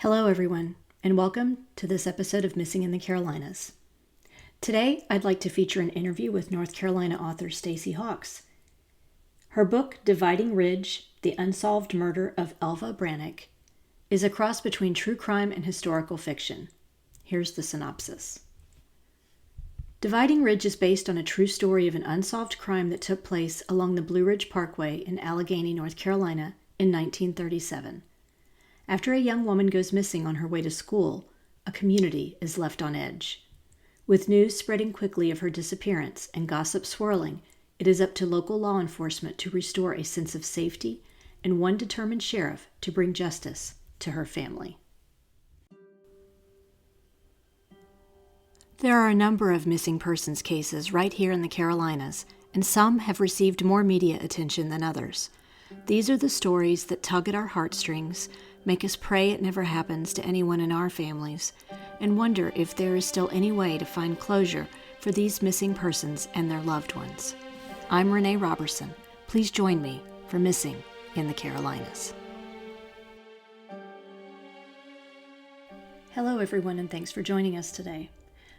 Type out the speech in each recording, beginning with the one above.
Hello, everyone, and welcome to this episode of Missing in the Carolinas. Today, I'd like to feature an interview with North Carolina author Stacy Hawks. Her book, Dividing Ridge: The Unsolved Murder of Elva Brannock, is a cross between true crime and historical fiction. Here's the synopsis. Dividing Ridge is based on a true story of an unsolved crime that took place along the Blue Ridge Parkway in Alleghany, North Carolina in 1937. After a young woman goes missing on her way to school, a community is left on edge. With news spreading quickly of her disappearance and gossip swirling, it is up to local law enforcement to restore a sense of safety and one determined sheriff to bring justice to her family. There are a number of missing persons cases right here in the Carolinas, and some have received more media attention than others. These are the stories that tug at our heartstrings, make us pray it never happens to anyone in our families, and wonder if there is still any way to find closure for these missing persons and their loved ones. I'm Renee Roberson. Please join me for Missing in the Carolinas. Hello, everyone, and thanks for joining us today.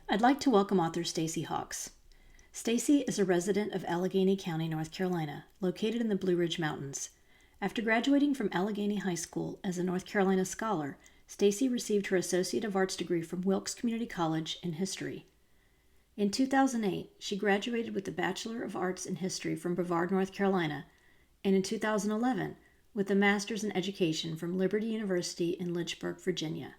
I'd like to welcome author Stacy Hawks. Stacy is a resident of Alleghany County, North Carolina, located in the Blue Ridge Mountains. After graduating from Alleghany High School as a North Carolina scholar, Stacy received her Associate of Arts degree from Wilkes Community College in History. In 2008, she graduated with the Bachelor of Arts in History from Brevard, North Carolina, and in 2011 with a Master's in Education from Liberty University in Lynchburg, Virginia.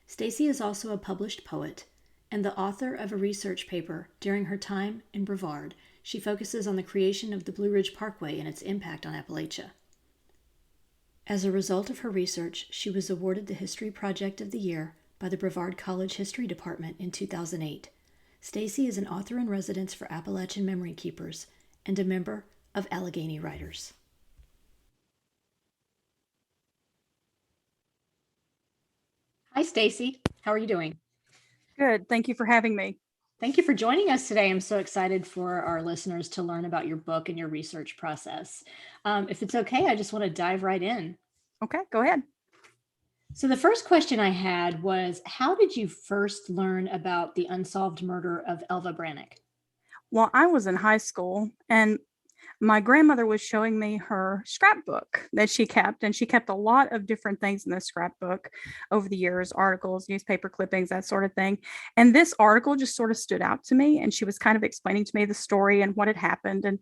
Stacy is also a published poet and the author of a research paper. During her time in Brevard, she focuses on the creation of the Blue Ridge Parkway and its impact on Appalachia. As a result of her research, she was awarded the History Project of the Year by the Brevard College History Department in 2008. Stacy is an author in residence for Appalachian Memory Keepers and a member of Alleghany Writers. Hi, Stacy. How are you doing? Good. Thank you for having me. Thank you for joining us today. I'm so excited for our listeners to learn about your book and your research process. If it's okay, I just want to dive right in. Okay, go ahead. So the first question I had was, how did you first learn about the unsolved murder of Elva Brannock? Well, I was in high school and my grandmother was showing me her scrapbook that she kept, and she kept a lot of different things in this scrapbook over the years, articles, newspaper clippings, that sort of thing. And this article just sort of stood out to me, and she was kind of explaining to me the story and what had happened. And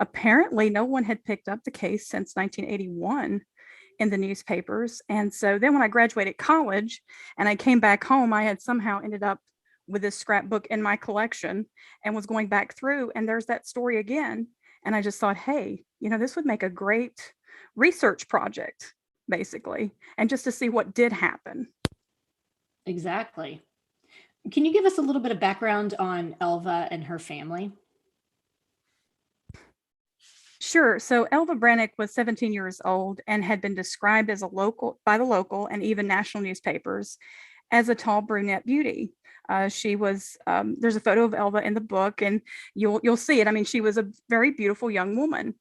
apparently no one had picked up the case since 1981 in the newspapers. And so then when I graduated college and I came back home, I had somehow ended up with this scrapbook in my collection and was going back through, and there's that story again. And I just thought, hey, this would make a great research project, basically, and just to see what did happen. Exactly. Can you give us a little bit of background on Elva and her family? Sure. So Elva Brannock was 17 years old and had been described as by the local and even national newspapers as a tall brunette beauty. She was, there's a photo of Elva in the book, and you'll see it. I mean, she was a very beautiful young woman.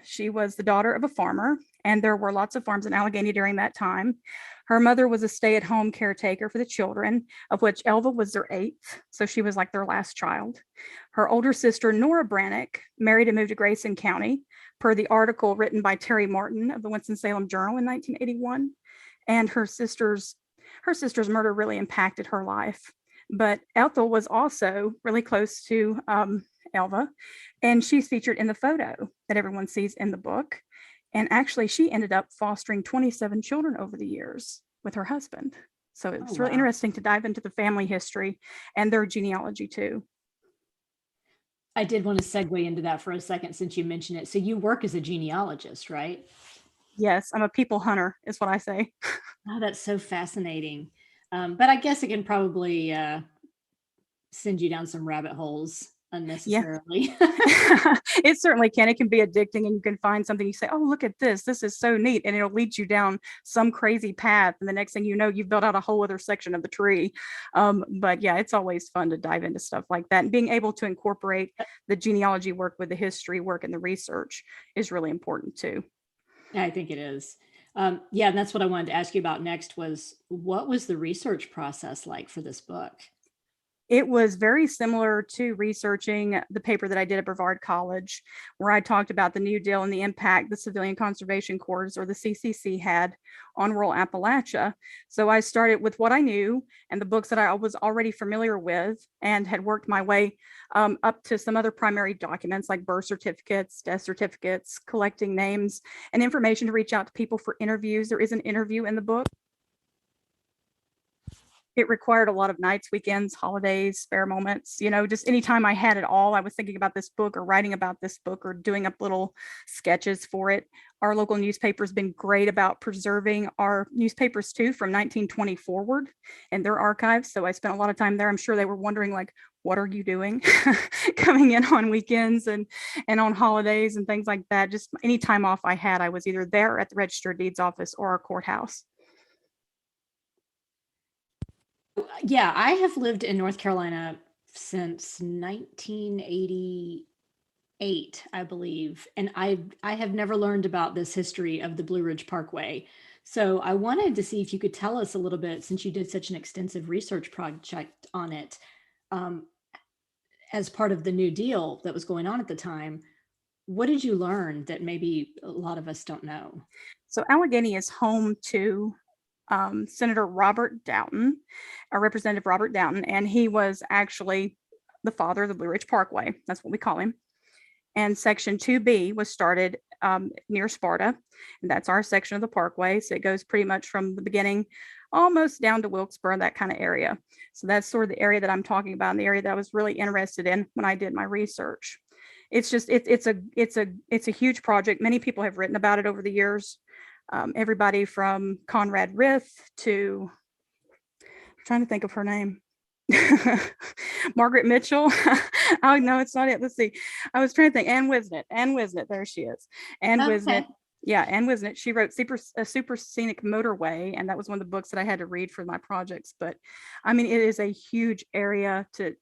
She was the daughter of a farmer, and there were lots of farms in Alleghany during that time. Her mother was a stay-at-home caretaker for the children, of which Elva was their eighth, so she was like their last child. Her older sister, Nora Brannock, married and moved to Grayson County, per the article written by Terry Martin of the Winston-Salem Journal in 1981. And her sister's murder really impacted her life. But Ethel was also really close to Elva, and she's featured in the photo that everyone sees in the book. And actually, she ended up fostering 27 children over the years with her husband. So it's really interesting to dive into the family history and their genealogy too. I did want to segue into that for a second since you mentioned it. So you work as a genealogist, right? Yes, I'm a people hunter, is what I say. Oh, that's so fascinating. But I guess it can probably send you down some rabbit holes unnecessarily. Yeah. It certainly can. It can be addicting, and you can find something, you say, oh, look at this. This is so neat. And it'll lead you down some crazy path. And the next thing you know, you've built out a whole other section of the tree. But yeah, it's always fun to dive into stuff like that. And being able to incorporate the genealogy work with the history work and the research is really important too. I think it is. Yeah, and that's what I wanted to ask you about next was what was the research process like for this book? It was very similar to researching the paper that I did at Brevard College, where I talked about the New Deal and the impact the Civilian Conservation Corps, or the CCC, had on rural Appalachia. So I started with what I knew and the books that I was already familiar with, and had worked my way up to some other primary documents like birth certificates, death certificates, collecting names and information to reach out to people for interviews. There is an interview in the book. It required a lot of nights, weekends, holidays, spare moments, just anytime I had it all, I was thinking about this book or writing about this book or doing up little sketches for it. Our local newspaper's been great about preserving our newspapers too from 1920 forward and their archives. So I spent a lot of time there. I'm sure they were wondering, like, what are you doing coming in on weekends and on holidays and things like that. Just any time off I had, I was either there at the Register of Deeds office or our courthouse. Yeah, I have lived in North Carolina since 1988, I believe, and I have never learned about this history of the Blue Ridge Parkway. So I wanted to see if you could tell us a little bit, since you did such an extensive research project on it, um, as part of the New Deal that was going on at the time. What did you learn that maybe a lot of us don't know? So Alleghany is home to Senator Robert Doughton, Representative Robert Doughton, and he was actually the father of the Blue Ridge Parkway. That's what we call him. And Section 2B was started near Sparta, and that's our section of the parkway. So it goes pretty much from the beginning almost down to Wilkesboro, that kind of area. So that's sort of the area that I'm talking about, and the area that I was really interested in when I did my research. It's a huge project. Many people have written about it over the years. Everybody from Conrad Rith to, I'm trying to think of her name. Margaret Mitchell. Oh no, it's not it. Let's see. I was trying to think. Ann Wisnett. There she is. Ann Wisnett. Okay. Yeah, Ann Wisnett. She wrote a Super Scenic Motorway, and that was one of the books that I had to read for my projects. But I mean, it is a huge area to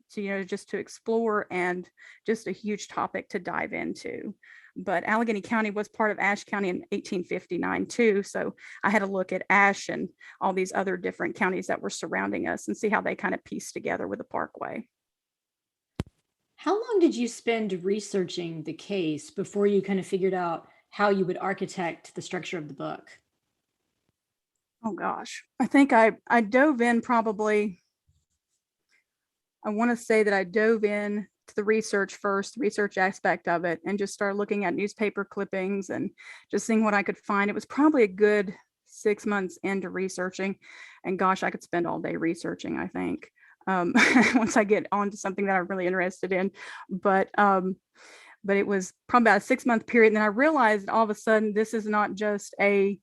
just to explore, and just a huge topic to dive into. But Alleghany County was part of Ashe County in 1859 too. So I had to look at Ashe and all these other different counties that were surrounding us and see how they kind of pieced together with the parkway. How long did you spend researching the case before you kind of figured out how you would architect the structure of the book? Oh gosh, I think I dove in probably, I want to say that I dove in to the research first, the research aspect of it, and just started looking at newspaper clippings and just seeing what I could find. It was probably a good 6 months into researching, and gosh, I could spend all day researching, I think, once I get on to something that I'm really interested in. But it was probably about a 6 month period. And then I realized all of a sudden, this is not just a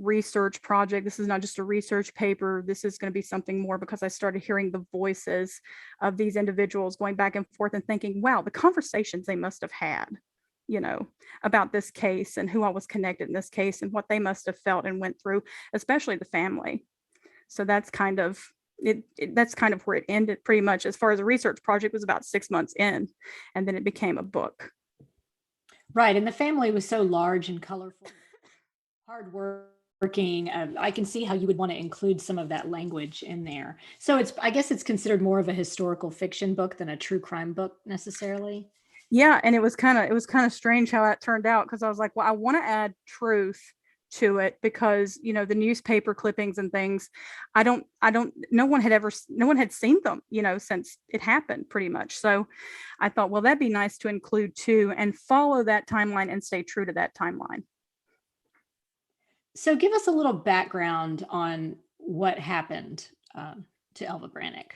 research project. This is not just a research paper. This is going to be something more, because I started hearing the voices of these individuals going back and forth and thinking, wow, the conversations they must have had, about this case and who I was connected in this case and what they must have felt and went through, especially the family. So that's kind of that's kind of where it ended pretty much. As far as a research project, was about 6 months in, and then it became a book. Right. And the family was so large and colorful, hard working. I can see how you would want to include some of that language in there. So I guess it's considered more of a historical fiction book than a true crime book necessarily. Yeah, and it was kind of strange how that turned out, because I was like, well, I want to add truth to it, because the newspaper clippings and things, no one had seen them since it happened, pretty much. So I thought, well, that'd be nice to include too, and follow that timeline and stay true to that timeline. So give us a little background on what happened to Elva Brannock.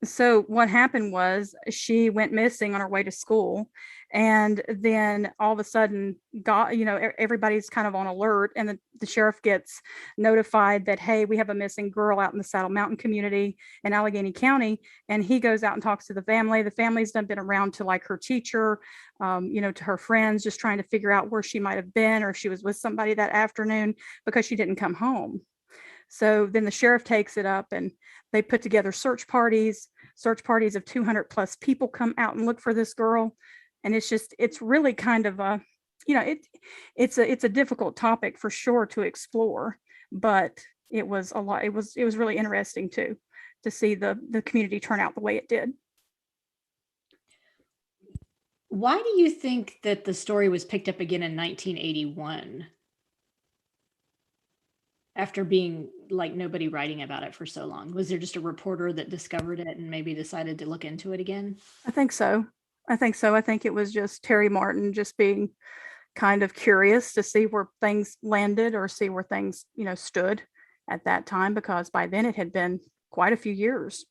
So what happened was, she went missing on her way to school, and then all of a sudden everybody's kind of on alert, and the sheriff gets notified that, hey, we have a missing girl out in the Saddle Mountain community in Alleghany County. And he goes out and talks to the family. The family's done been around to, like, her teacher, to her friends, just trying to figure out where she might have been, or if she was with somebody that afternoon, because she didn't come home. So then the sheriff takes it up, and they put together search parties of 200 plus people come out and look for this girl. And it's really kind of it's a difficult topic for sure to explore, but it was a lot. It was really interesting too, to see the community turn out the way it did. Why do you think that the story was picked up again in 1981 after being like nobody writing about it for so long? Was there just a reporter that discovered it and maybe decided to look into it again? I think so. I think so. I think it was just Terry Martin just being kind of curious to see where things landed or see where things, stood at that time, because by then it had been quite a few years,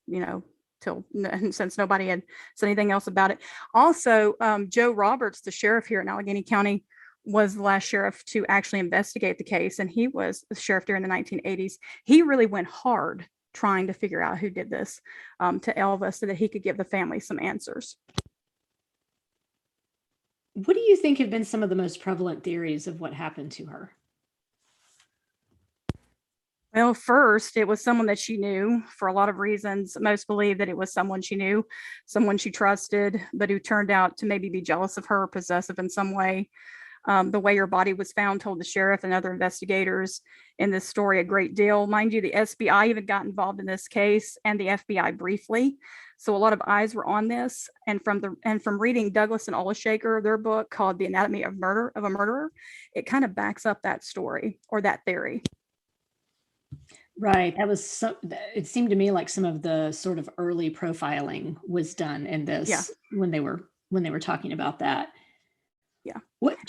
you know, till since nobody had said anything else about it. Also, Joe Roberts, the sheriff here in Alleghany County, was the last sheriff to actually investigate the case, and he was the sheriff during the 1980s. He really went hard trying to figure out who did this to Elva so that he could give the family some answers. What do you think have been some of the most prevalent theories of what happened to her? Well, first, it was someone that she knew for a lot of reasons. Most believe that it was someone she knew, someone she trusted, but who turned out to maybe be jealous of her or possessive in some way. The way her body was found told the sheriff and other investigators in this story a great deal. Mind you, the SBI even got involved in this case, and the FBI briefly. So a lot of eyes were on this. And from reading Douglas and Olashaker, their book called The Anatomy of a Murderer, it kind of backs up that story or that theory. Right. It seemed to me like some of the sort of early profiling was done in this when they were talking about that. Yeah.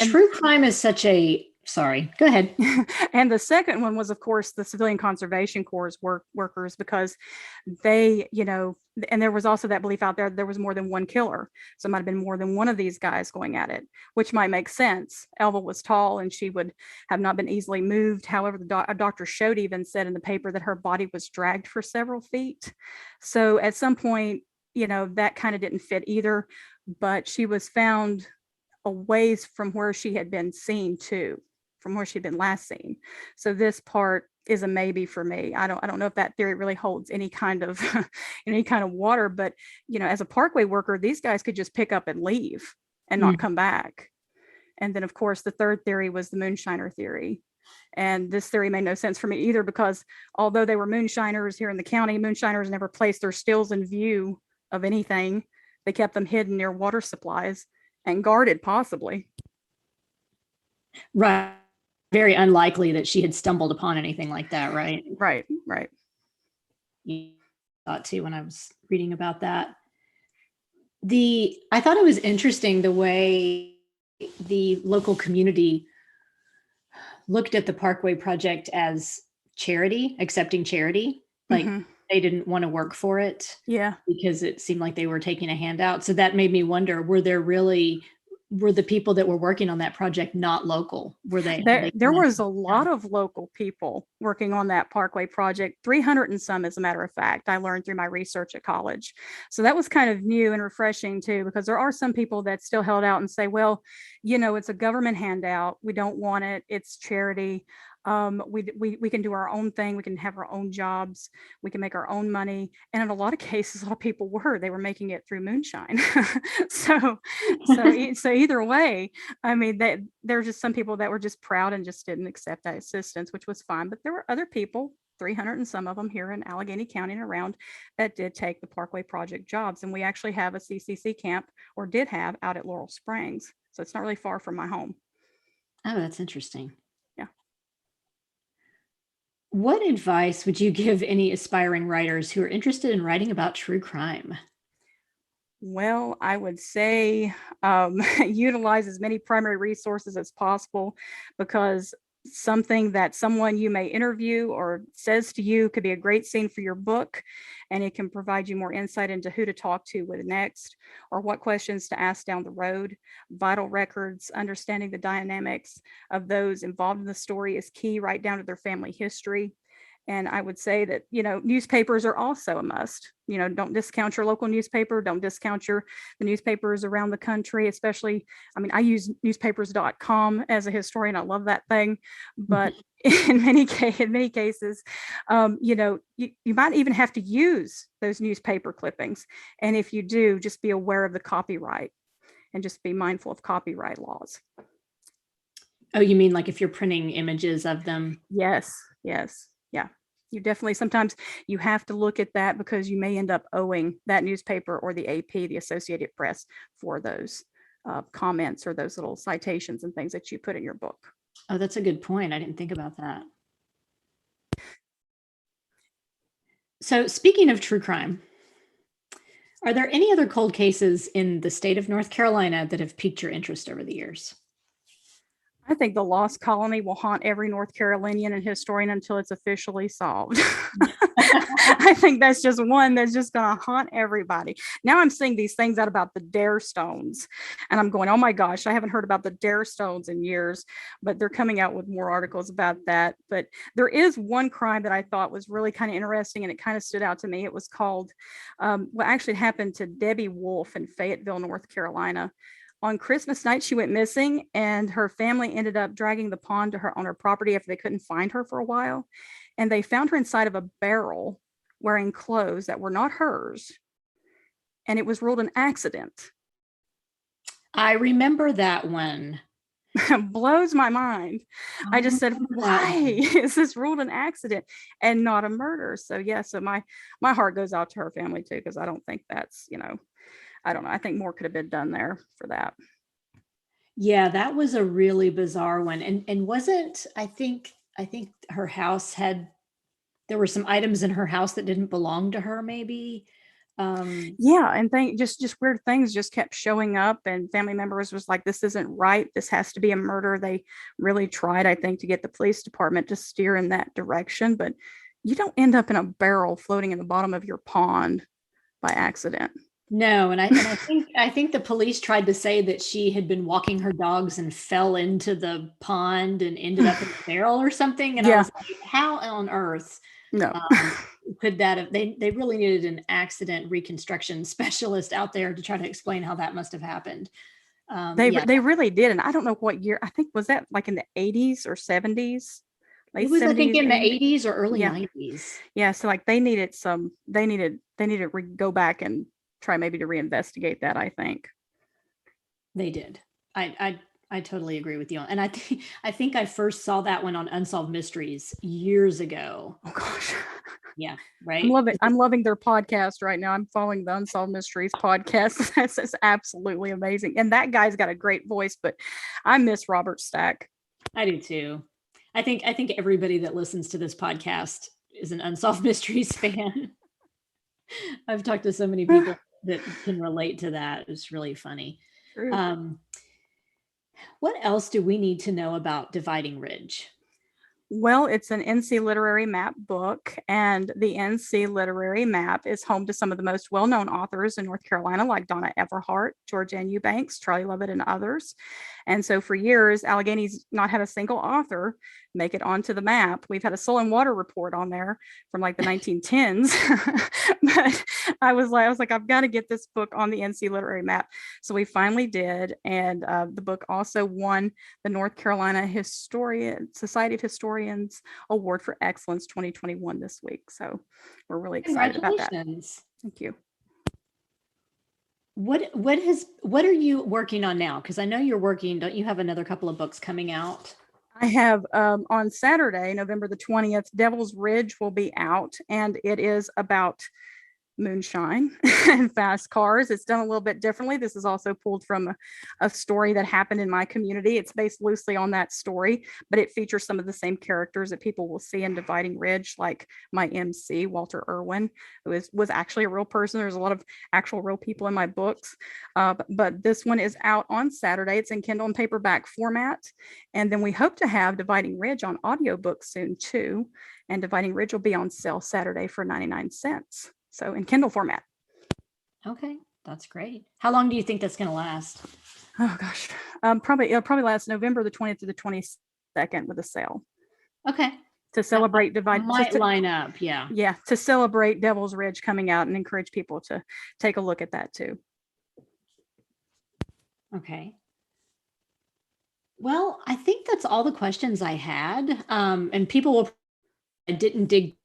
True crime is such a, sorry, go ahead. And the second one was, of course, the Civilian Conservation Corps workers, because they, and there was also that belief out there was more than one killer. So it might have been more than one of these guys going at it, which might make sense. Elva was tall and she would have not been easily moved. However, a doctor showed even said in the paper that her body was dragged for several feet. So at some point, that kind of didn't fit either, but she was found a ways from where she had been seen too, from where she'd been last seen. So this part is a maybe for me. I don't know if that theory really holds any kind of water, but as a parkway worker, these guys could just pick up and leave and not come back. And then of course the third theory was the moonshiner theory. And this theory made no sense for me either, because although they were moonshiners here in the county, moonshiners never placed their stills in view of anything. They kept them hidden near water supplies and guarded, possibly. Right. Very unlikely that she had stumbled upon anything like that, right? Right. You thought too when I was reading about that. I thought it was interesting the way the local community looked at the Parkway project as charity, accepting charity. Like they didn't want to work for it. Yeah. Because it seemed like they were taking a handout. So that made me wonder, were the people that were working on that project not local? Were they? There was a lot of local people working on that Parkway project, 300 and some, as a matter of fact. I learned through my research at college. So that was kind of new and refreshing too, because there are some people that still held out and say, well, it's a government handout. We don't want it. It's charity. We can do our own thing. We can have our own jobs. We can make our own money. And in a lot of cases, a lot of people they were making it through moonshine. so either way, I mean, there's just some people that were just proud and just didn't accept that assistance, which was fine. But there were other people, 300 and some of them here in Alleghany County and around, that did take the Parkway project jobs. And we actually have a CCC camp, or did have, out at Laurel Springs. So it's not really far from my home. Oh, that's interesting. Yeah. What advice would you give any aspiring writers who are interested in writing about true crime? Well, I would say utilize as many primary resources as possible, because something that someone you may interview or says to you could be a great scene for your book, and it can provide you more insight into who to talk to with next, or what questions to ask down the road. Vital records, understanding the dynamics of those involved in the story is key, right down to their family history. And I would say that, newspapers are also a must. Don't discount your local newspaper. Don't discount the newspapers around the country, especially, I use newspapers.com as a historian. I love that thing. But in many cases, you might even have to use those newspaper clippings. And if you do, just be aware of the copyright. and just be mindful of copyright laws. Oh, you mean like if you're printing images of them? Yes, yes, yeah. You definitely, sometimes you have to look at that because you may end up owing that newspaper or the AP, the Associated Press, for those comments or those little citations and things that you put in your book. Oh, that's a good point. I didn't think about that. So speaking of true crime, are there any other cold cases in the state of North Carolina that have piqued your interest over the years? I think the Lost Colony will haunt every North Carolinian and historian until it's officially solved. I think that's just one that's just going to haunt everybody. Now I'm seeing these things out about the Dare Stones, and I'm going, oh my gosh, I haven't heard about the Dare Stones in years, but they're coming out with more articles about that. But there is one crime that I thought was really kind of interesting, and it kind of stood out to me. It was called, what actually happened to Debbie Wolf in Fayetteville, North Carolina. On Christmas night, she went missing, and her family ended up dragging the pawn to her on her property after they couldn't find her for a while. And they found her inside of a barrel wearing clothes that were not hers. And it was ruled an accident. I remember that one. Blows my mind. I just said, why is this ruled an accident and not a murder? So yeah, so my heart goes out to her family too, because I don't think that's, I don't know. I think more could have been done there for that. Yeah, that was a really bizarre one. And wasn't, I think her house there were some items in her house that didn't belong to her, maybe. Yeah, and just weird things just kept showing up, and family members was like, this isn't right. This has to be a murder. They really tried, I think, to get the police department to steer in that direction, but you don't end up in a barrel floating in the bottom of your pond by accident. No, and I think the police tried to say that she had been walking her dogs and fell into the pond and ended up in the barrel or something. And I was like, how on earth No. could that have, they really needed an accident reconstruction specialist out there to try to explain how that must have happened. They really did. And I don't know what year, I think, was that like in the 80s or 70s? It was, I think, in the 80s or early 90s. Yeah. So like they needed to go back and try maybe to reinvestigate that, I think. They did. I totally agree with you. And I think I first saw that one on Unsolved Mysteries years ago. Oh gosh. Yeah, right. I'm loving their podcast right now. I'm following the Unsolved Mysteries podcast. That's absolutely amazing. And that guy's got a great voice, but I miss Robert Stack. I do too. I think everybody that listens to this podcast is an Unsolved Mysteries fan. I've talked to so many people that can relate to that. It's really funny. True. What else do we need to know about Dividing Ridge? Well, it's an NC Literary Map book, and the NC Literary Map is home to some of the most well-known authors in North Carolina, like Donna Everhart, Georgianne Eubanks, Charlie Lovett, and others. And so for years, Allegany's not had a single author make it onto the map. We've had a Soil and Water report on there from like the 1910s, but I was like, I've got to get this book on the NC Literary Map. So we finally did, and the book also won the North Carolina Society of Historians Award for Excellence 2021 this week. So we're really excited about that. Thank you. What are you working on now? Because I know you're working, don't you have another couple of books coming out? I have on Saturday, November the 20th, Devil's Ridge will be out, and it is about moonshine and fast cars. It's done a little bit differently. This is also pulled from a story that happened in my community. It's based loosely on that story, but it features some of the same characters that people will see in Dividing Ridge, like my MC, Walter Irwin, who was actually a real person. There's a lot of actual real people in my books, but this one is out on Saturday. It's in Kindle and paperback format, and then we hope to have Dividing Ridge on audiobook soon too, and Dividing Ridge will be on sale Saturday for 99 cents. So in Kindle format. Okay, that's great. How long do you think that's going to last? Oh gosh, it'll probably last November the 20th to the 22nd with a sale. Okay. To celebrate Dividing might line up, yeah. Yeah, to celebrate Devil's Ridge coming out and encourage people to take a look at that too. Okay. Well, I think that's all the questions I had. And people I didn't dig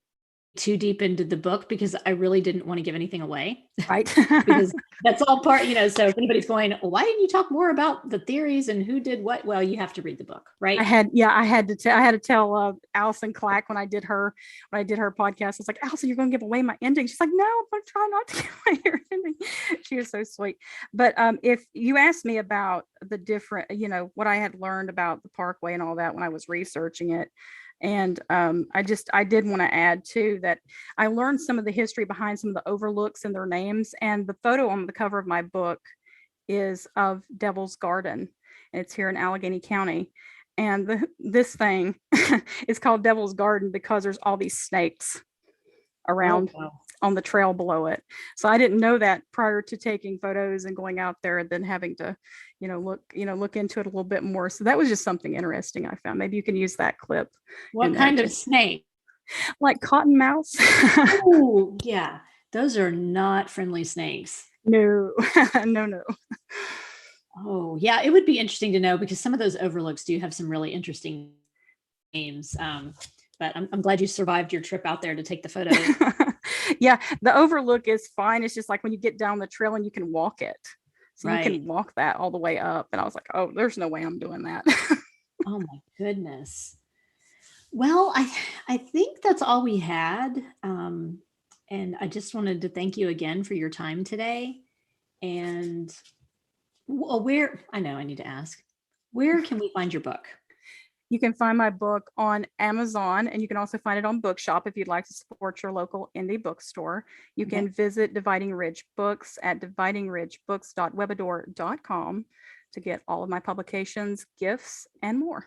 too deep into the book because I really didn't want to give anything away. Right. Because that's all part, so if anybody's going, well, why didn't you talk more about the theories and who did what? Well, you have to read the book, right? I had to tell Allison Clack when I did her podcast. It's like, Allison, you're going to give away my ending. She's like, no, I'm going to try not to give away your ending. She was so sweet. But if you asked me about the different, what I had learned about the Parkway and all that when I was researching it, and I did want to add too that I learned some of the history behind some of the overlooks and their names. And the photo on the cover of my book is of Devil's Garden. It's here in Alleghany County. And this thing is called Devil's Garden because there's all these snakes around on the trail below it. So I didn't know that prior to taking photos and going out there and then having to, look into it a little bit more. So that was just something interesting I found. Maybe you can use that clip. What kind of snake? Like cottonmouths. Oh, yeah. Those are not friendly snakes. No, no. Oh, yeah. It would be interesting to know because some of those overlooks do have some really interesting names. But I'm glad you survived your trip out there to take the photos. Yeah, the overlook is fine. It's just like when you get down the trail and you can walk it. So right. You can walk that all the way up. And I was like, oh, there's no way I'm doing that. Oh, my goodness. Well, I think that's all we had. And I just wanted to thank you again for your time today. And I know I need to ask, where can we find your book? You can find my book on Amazon, and you can also find it on Bookshop if you'd like to support your local indie bookstore. You can visit Dividing Ridge Books at dividingridgebooks.webador.com to get all of my publications, gifts, and more.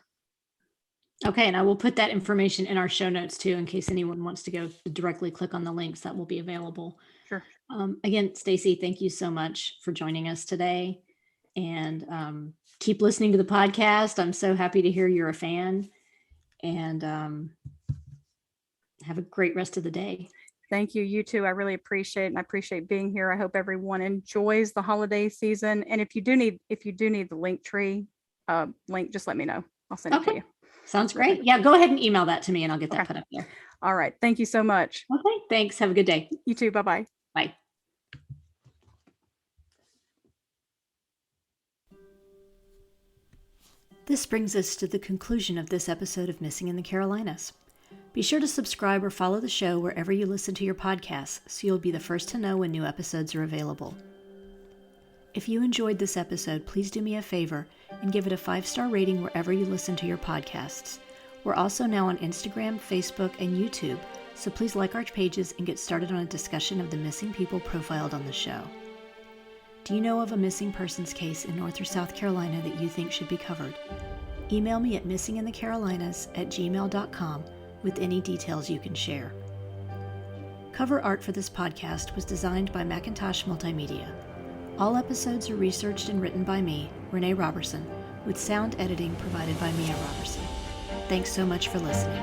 Okay, and I will put that information in our show notes too, in case anyone wants to go directly click on the links that will be available. Sure. Again, Stacy, thank you so much for joining us today. And keep listening to the podcast. I'm so happy to hear you're a fan. And have a great rest of the day. Thank you. You too. I really appreciate it. And I appreciate being here. I hope everyone enjoys the holiday season. And if you do need the Linktree link, just let me know. I'll send it to you. Sounds great. Yeah, go ahead and email that to me and I'll get that put up there. All right. Thank you so much. Okay. Thanks. Have a good day. You too. Bye-bye. Bye. This brings us to the conclusion of this episode of Missing in the Carolinas. Be sure to subscribe or follow the show wherever you listen to your podcasts so you'll be the first to know when new episodes are available. If you enjoyed this episode, please do me a favor and give it a 5-star rating wherever you listen to your podcasts. We're also now on Instagram, Facebook, and YouTube, so please like our pages and get started on a discussion of the missing people profiled on the show. Do you know of a missing persons case in North or South Carolina that you think should be covered? Email me at missinginthecarolinas@gmail.com with any details you can share. Cover art for this podcast was designed by Mackintosh Multimedia. All episodes are researched and written by me, Renee Roberson, with sound editing provided by Mia Roberson. Thanks so much for listening.